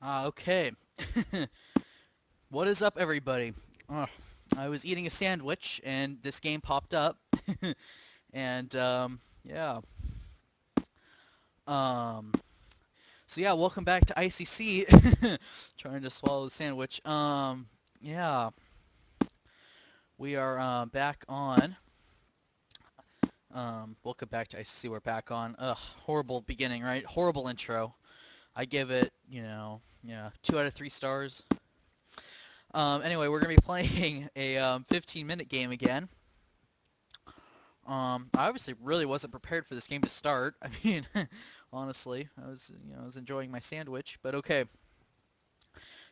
Okay. What is up, everybody? Uh, I was eating a sandwich, and this game popped up. and, yeah. Um, so yeah, welcome back to ICC. Trying to swallow the sandwich. Yeah. We are, back on. Welcome back to ICC. We're back on. Ugh, horrible beginning, right? Horrible intro. I give it, yeah, 2 out of 3 stars. Anyway, we're gonna be playing a 15-minute game again. I obviously really wasn't prepared for this game to start. I mean, honestly, I was enjoying my sandwich, but okay.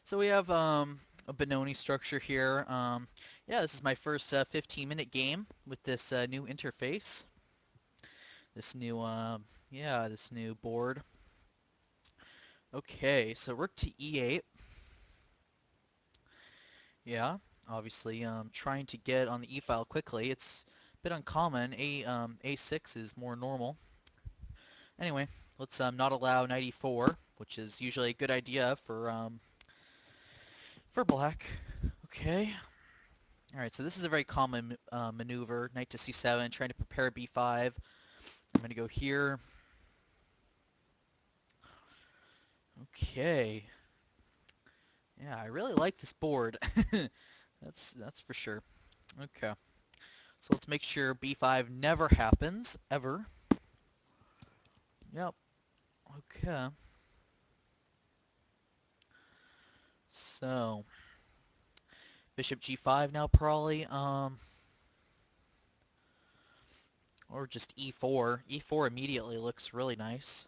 So we have a Benoni structure here. Yeah, this is my first 15-minute game with this new interface. This new, yeah, this new board. Okay, so rook to e8. Yeah, obviously, trying to get on the e-file quickly. It's a bit uncommon. A6 is more normal. Anyway, let's not allow knight e4, which is usually a good idea for black. Okay. All right, so this is a very common maneuver. Knight to c7, trying to prepare b5. I'm going to go here. Okay. Yeah, I really like this board. That's for sure. Okay. So let's make sure b5 never happens, ever. Yep. Okay. So, bishop g5 now probably. Or just e4. E4 immediately looks really nice.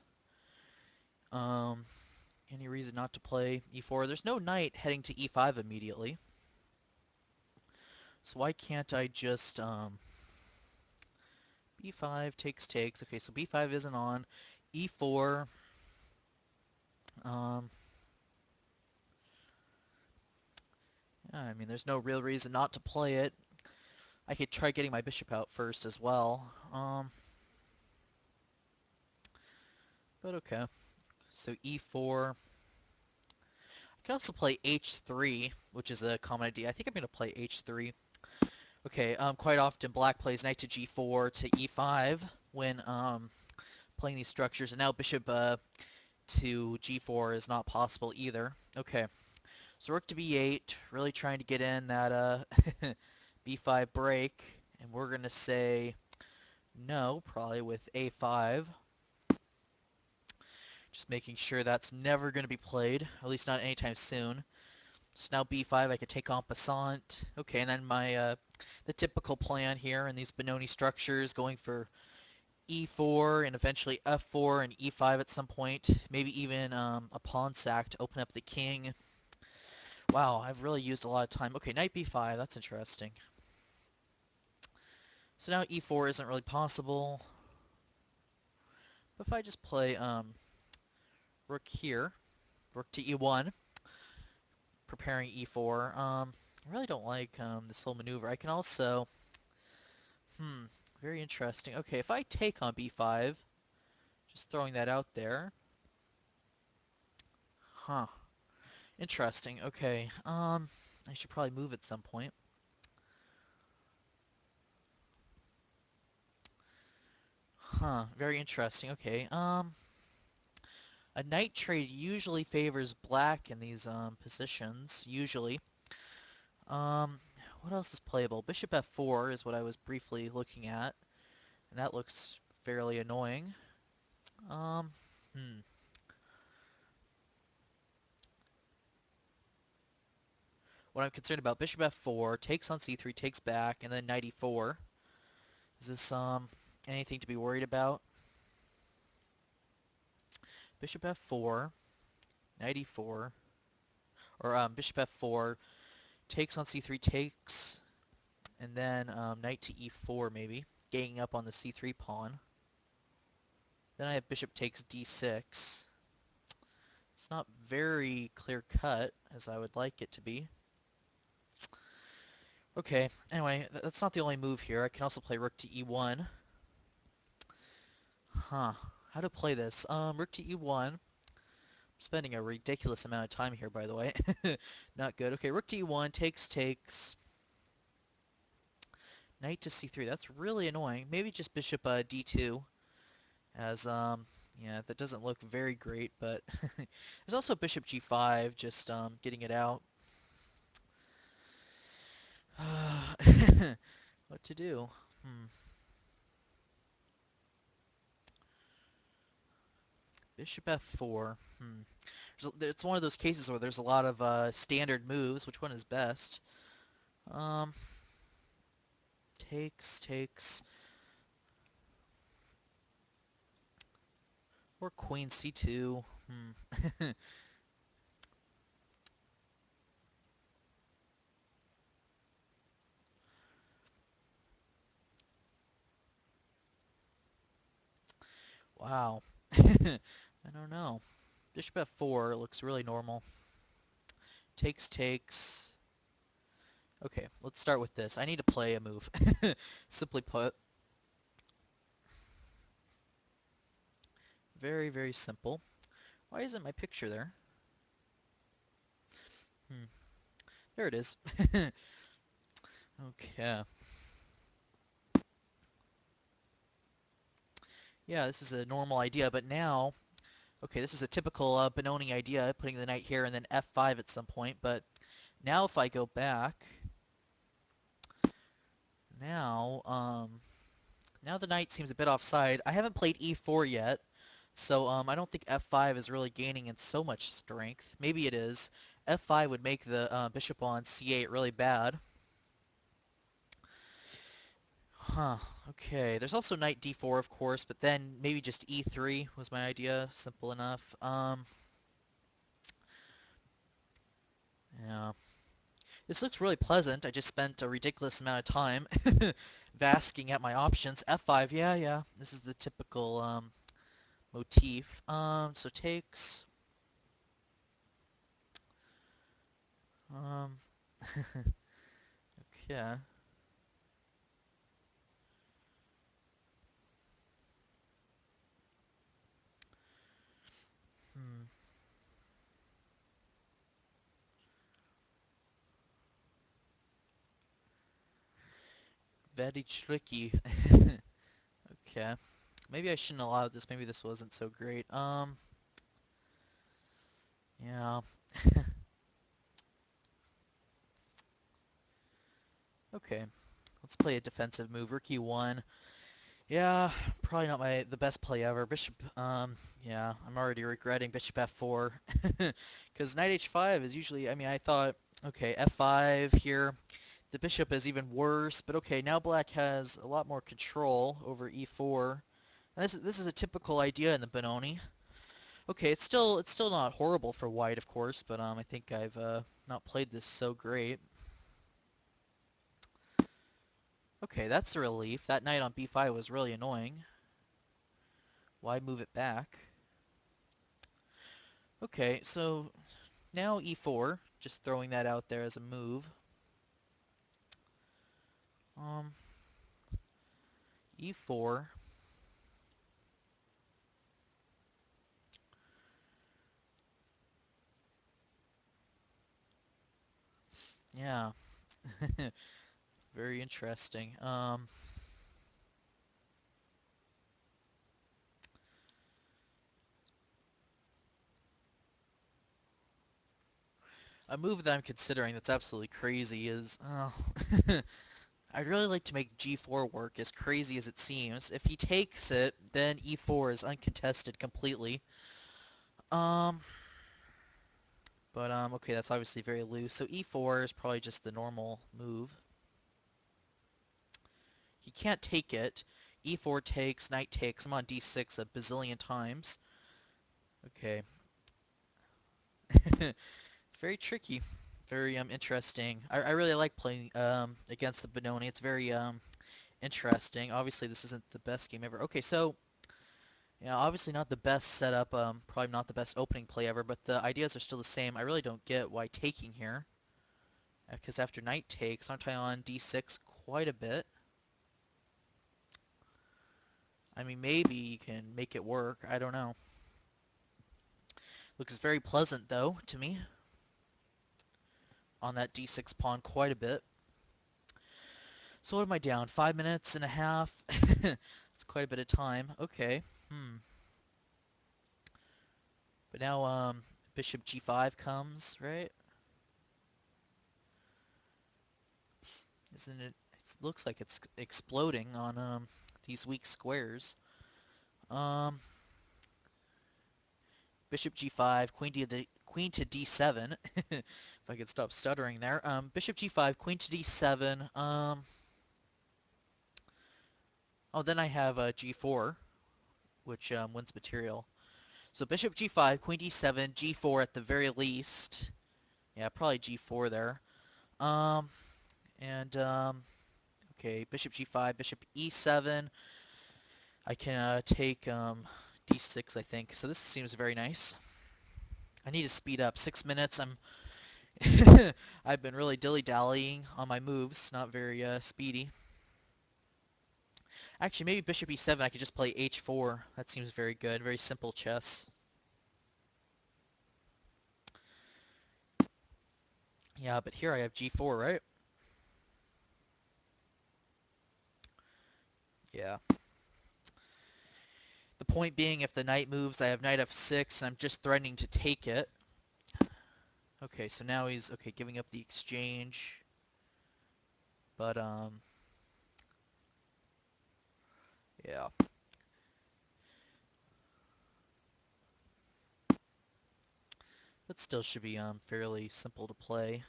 Um, any reason not to play e4? There's no knight heading to e5 immediately. So why can't I just, b5 takes. Okay, so b5 isn't on. e4, um, yeah, I mean, there's no real reason not to play it. I could try getting my bishop out first as well. But okay. So e4. I can also play h3, which is a common idea. I think I'm going to play h3. Okay, quite often black plays knight to g4 to e5 when playing these structures, and now bishop to g4 is not possible either. Okay, so rook to b8, really trying to get in that b5 break, and we're going to say no, probably with a5. Just making sure that's never going to be played, at least not anytime soon. So now b5, I could take en passant. Okay, and then my the typical plan here in these Benoni structures, going for e4 and eventually f4 and e5 at some point. Maybe even a pawn sack to open up the king. Wow, I've really used a lot of time. Okay, knight b5, that's interesting. So now e4 isn't really possible. But if I just play rook here, rook to e1, preparing e4, I really don't like this whole maneuver. I can also, very interesting. Okay, if I take on b5, just throwing that out there. Huh. Interesting. Okay. I should probably move at some point. Huh. Very interesting. Okay. A knight trade usually favors black in these positions. Usually. Um, what else is playable? Bishop f4 is what I was briefly looking at, and that looks fairly annoying. Um, hmm. What I'm concerned about, bishop f4, takes on c3, takes back, and then knight e4. Is this anything to be worried about? Bishop f4, knight e4, or bishop f4, takes on c3, takes, and then knight to e4 maybe, ganging up on the c3 pawn. Then I have bishop takes d6. It's not very clear cut as I would like it to be. Okay, anyway, that's not the only move here. I can also play rook to e1. Huh. How to play this? Rook to e1. spending a ridiculous amount of time here, by the way. Not good. Okay, rook d1, takes. Knight to c3. That's really annoying. Maybe just bishop d2, as, yeah, that doesn't look very great, but there's also bishop g5, just, getting it out. What to do? Bishop f4. It's one of those cases where there's a lot of standard moves. Which one is best? Um, takes. Or queen c2. Wow. I don't know. Bishop f4 looks really normal. Takes. Okay, let's start with this. I need to play a move. Simply put. Very, very simple. Why isn't my picture there? There it is. Okay. Yeah, this is a normal idea, but now, okay, this is a typical Benoni idea, putting the knight here and then f5 at some point, but now if I go back, now, now the knight seems a bit offside. I haven't played e4 yet, so I don't think f5 is really gaining in so much strength. Maybe it is. f5 would make the bishop on c8 really bad. Huh, okay. There's also knight d4, of course, but then maybe just e3 was my idea. Simple enough. Yeah. This looks really pleasant. I just spent a ridiculous amount of time basking at my options. f5, yeah, yeah. This is the typical motif. So takes. Um, okay. Hmm. Very tricky. Okay. Maybe I shouldn't allow this. Maybe this wasn't so great. Yeah. Okay. Let's play a defensive move. Rook e1. Yeah, probably not the best play ever. Bishop, yeah, I'm already regretting bishop f4. Because knight h5 is usually, I mean, I thought, okay, f5 here. The bishop is even worse, but okay, now black has a lot more control over e4. And this is a typical idea in the Benoni. Okay, it's still not horrible for white, of course, but I think I've not played this so great. Okay, that's a relief. That knight on b5 was really annoying. Why move it back? Okay, so now e4, just throwing that out there as a move. Um, e4. Yeah, very interesting. A move that I'm considering that's absolutely crazy is, I'd really like to make g4 work, as crazy as it seems. If he takes it, then e4 is uncontested completely. Um, but okay, that's obviously very loose. So e4 is probably just the normal move. He can't take it. e4 takes, knight takes. I'm on d6 a bazillion times. Okay. It's very tricky. Very interesting. I really like playing against the Benoni. It's very interesting. Obviously, this isn't the best game ever. Okay, so yeah, obviously not the best setup. Probably not the best opening play ever, but the ideas are still the same. I really don't get why taking here, because after knight takes, aren't I on d6 quite a bit? I mean, maybe you can make it work. I don't know. Looks very pleasant, though, to me. On that d6 pawn quite a bit. So what am I down? 5 minutes and a half? That's quite a bit of time. Okay. But now, bishop g5 comes, right? Isn't it? It looks like it's exploding on, these weak squares. Um, Bishop g5, queen to d7. If I could stop stuttering there. Bishop g5, queen to d7. Oh, then I have g4, which wins material. So bishop g5, queen d7, g4 at the very least. Yeah, probably g4 there. Um, and okay, bishop g5, bishop e7. I can take d6, I think. So this seems very nice. I need to speed up. 6 minutes. I've been really dilly-dallying on my moves, not very speedy. Actually, maybe bishop e7, I could just play h4. That seems very good. Very simple chess. Yeah, but here I have g4, right? Yeah. The point being, if the knight moves, I have knight f6, and I'm just threatening to take it. Okay, so now he's, okay, giving up the exchange. But, yeah. But still should be, fairly simple to play.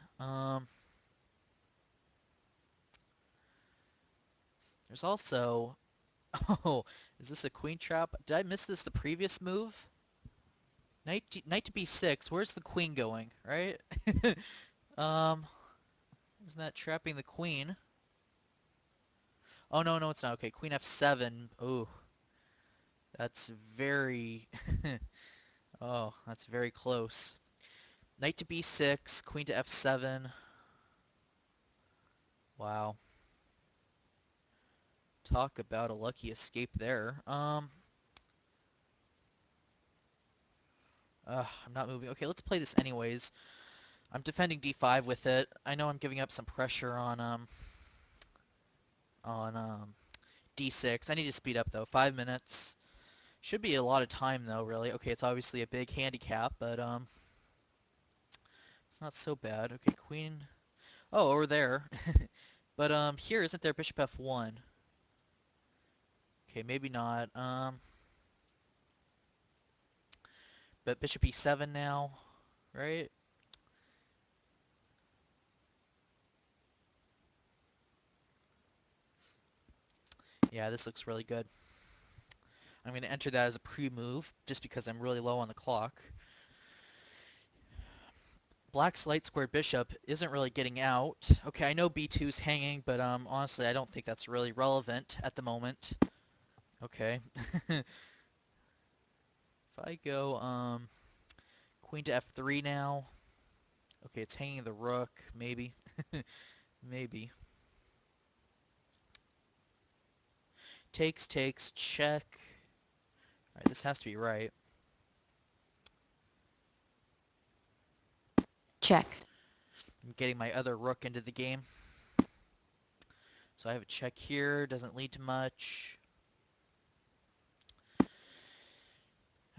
There's also... Oh, is this a queen trap? Did I miss this the previous move? Knight to b6. Where's the queen going, right? Um, isn't that trapping the queen? Oh, no, no, it's not. Okay, queen f7. Ooh, that's very... Oh, that's very close. Knight to b6, queen to f7. Wow. Talk about a lucky escape there. I'm not moving. Okay, let's play this anyways. I'm defending d5 with it. I know I'm giving up some pressure on d6. I need to speed up though. 5 minutes. Should be a lot of time though, really. Okay, it's obviously a big handicap, but it's not so bad. Okay, queen. Oh, over there. But here isn't there bishop f1? Okay, maybe not. But bishop e7 now, right? Yeah, this looks really good. I'm going to enter that as a pre-move, just because I'm really low on the clock. Black's light squared bishop isn't really getting out. Okay, I know b2's hanging, but honestly, I don't think that's really relevant at the moment. Okay. If I go queen to f3 now. Okay, it's hanging the rook, maybe. Maybe. Takes, check. Alright, this has to be right. Check. I'm getting my other rook into the game. So I have a check here, doesn't lead to much.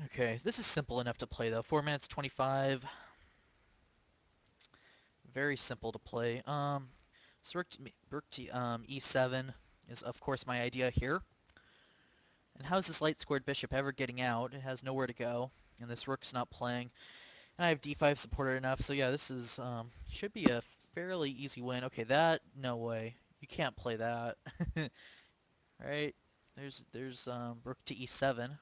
Okay, this is simple enough to play though. 4 minutes 25. Very simple to play. So rook to e7 is of course my idea here. And how's this light squared bishop ever getting out? It has nowhere to go, and this rook's not playing. And I have d5 supported enough, so yeah, this is should be a fairly easy win. Okay, that no way. You can't play that. Right? There's rook to e7.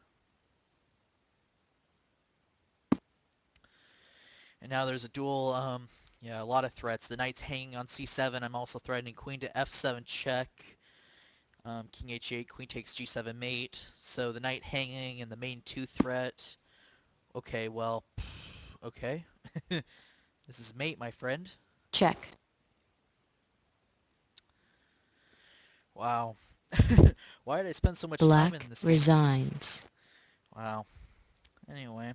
And now there's a dual yeah, a lot of threats. The knight's hanging on c7. I'm also threatening queen to f7 check. King h8, queen takes g7 mate. So the knight hanging and the main 2 threat. Okay, well, okay. This is mate, my friend. Check. Wow. Why did I spend so much time in Black this game? resigns. Wow. Anyway.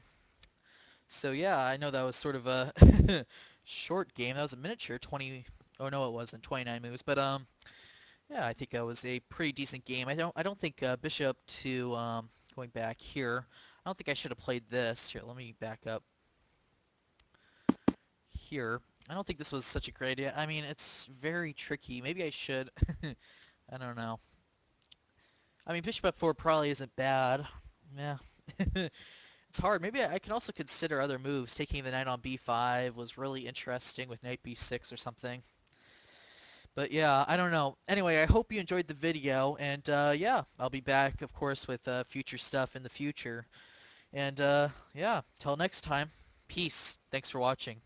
So yeah, I know that was sort of a short game. That was a miniature, 20. Oh no, it wasn't 29 moves, but yeah, I think that was a pretty decent game. I don't think Bishop to going back here. I don't think I should have played this. Here, let me back up here. I don't think this was such a great idea. I mean, it's very tricky. Maybe I should. I don't know. I mean, Bishop F4 probably isn't bad. Yeah. It's hard. Maybe I can also consider other moves. Taking the knight on b5 was really interesting with knight b6 or something. But yeah, I don't know. Anyway, I hope you enjoyed the video, and yeah, I'll be back, of course, with future stuff in the future. And yeah, till next time, peace. Thanks for watching.